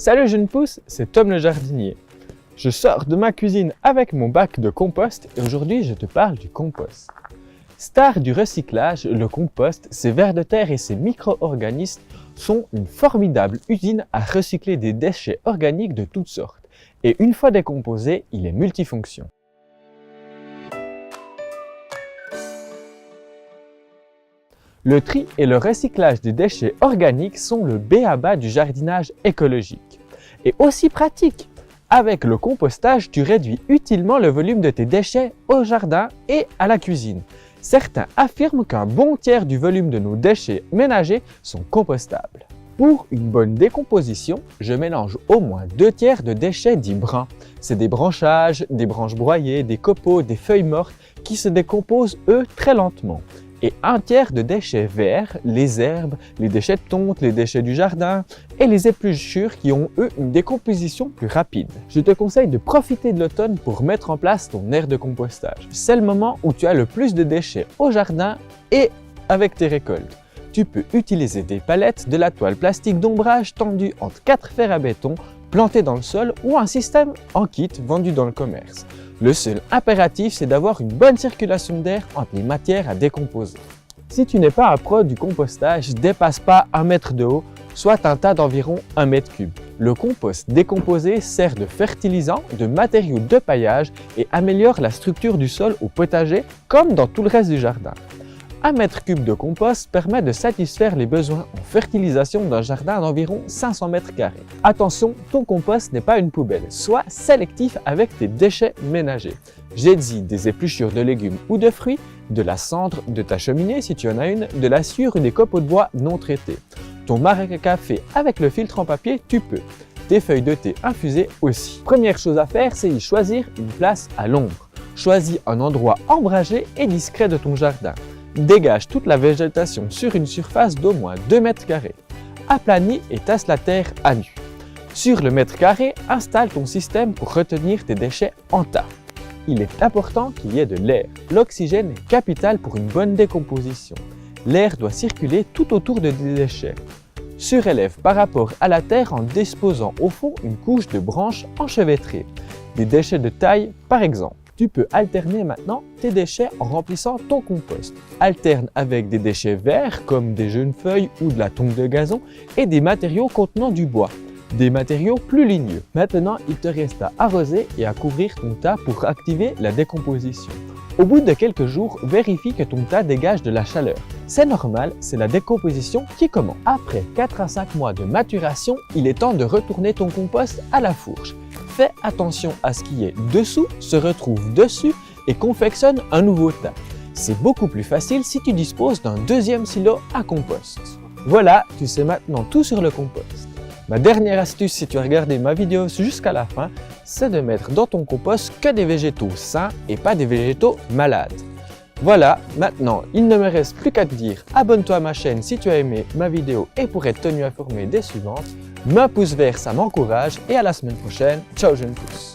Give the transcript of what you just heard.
Salut jeune pousse, c'est Tom le jardinier. Je sors de ma cuisine avec mon bac de compost et aujourd'hui je te parle du compost. Star du recyclage, le compost, ses vers de terre et ses micro-organismes sont une formidable usine à recycler des déchets organiques de toutes sortes. Et une fois décomposé, il est multifonction. Le tri et le recyclage des déchets organiques sont le b.a.-ba du jardinage écologique. Et aussi pratique. Avec le compostage, tu réduis utilement le volume de tes déchets au jardin et à la cuisine. Certains affirment qu'un bon tiers du volume de nos déchets ménagers sont compostables. Pour une bonne décomposition, je mélange au moins 2 tiers de déchets dits bruns. C'est des branchages, des branches broyées, des copeaux, des feuilles mortes qui se décomposent eux très lentement. Et 1 tiers de déchets verts, les herbes, les déchets de tonte, les déchets du jardin et les épluchures qui ont eux une décomposition plus rapide. Je te conseille de profiter de l'automne pour mettre en place ton aire de compostage. C'est le moment où tu as le plus de déchets au jardin et avec tes récoltes. Tu peux utiliser des palettes, de la toile plastique d'ombrage tendue entre 4 fers à béton plantés dans le sol ou un système en kit vendu dans le commerce. Le seul impératif, c'est d'avoir une bonne circulation d'air entre les matières à décomposer. Si tu n'es pas un pro du compostage, dépasse pas 1 mètre de haut, soit un tas d'environ 1 mètre cube. Le compost décomposé sert de fertilisant, de matériau de paillage et améliore la structure du sol au potager comme dans tout le reste du jardin. 1 mètre cube de compost permet de satisfaire les besoins en fertilisation d'un jardin d'environ 500 mètres carrés. Attention, ton compost n'est pas une poubelle, sois sélectif avec tes déchets ménagers. J'ai dit des épluchures de légumes ou de fruits, de la cendre de ta cheminée si tu en as une, de la sciure ou des copeaux de bois non traités. Ton marc à café avec le filtre en papier, tu peux. Tes feuilles de thé infusées aussi. Première chose à faire, c'est y choisir une place à l'ombre. Choisis un endroit ombragé et discret de ton jardin. Dégage toute la végétation sur une surface d'au moins 2 mètres carrés. Aplanis et tasse la terre à nu. Sur le mètre carré, installe ton système pour retenir tes déchets en tas. Il est important qu'il y ait de l'air. L'oxygène est capital pour une bonne décomposition. L'air doit circuler tout autour de tes déchets. Surélève par rapport à la terre en disposant au fond une couche de branches enchevêtrées. Des déchets de taille par exemple. Tu peux alterner maintenant tes déchets en remplissant ton compost. Alterne avec des déchets verts comme des jeunes feuilles ou de la tonte de gazon et des matériaux contenant du bois, des matériaux plus ligneux. Maintenant, il te reste à arroser et à couvrir ton tas pour activer la décomposition. Au bout de quelques jours, vérifie que ton tas dégage de la chaleur. C'est normal, c'est la décomposition qui commence. Après 4 à 5 mois de maturation, il est temps de retourner ton compost à la fourche. Fais attention à ce qui est dessous, se retrouve dessus et confectionne un nouveau tas. C'est beaucoup plus facile si tu disposes d'un deuxième silo à compost. Voilà, tu sais maintenant tout sur le compost. Ma dernière astuce si tu as regardé ma vidéo jusqu'à la fin, c'est de mettre dans ton compost que des végétaux sains et pas des végétaux malades. Voilà, maintenant il ne me reste plus qu'à te dire abonne-toi à ma chaîne si tu as aimé ma vidéo et pour être tenu informé des suivantes. Mets un pouce vert, ça m'encourage et à la semaine prochaine. Ciao jeune pousse.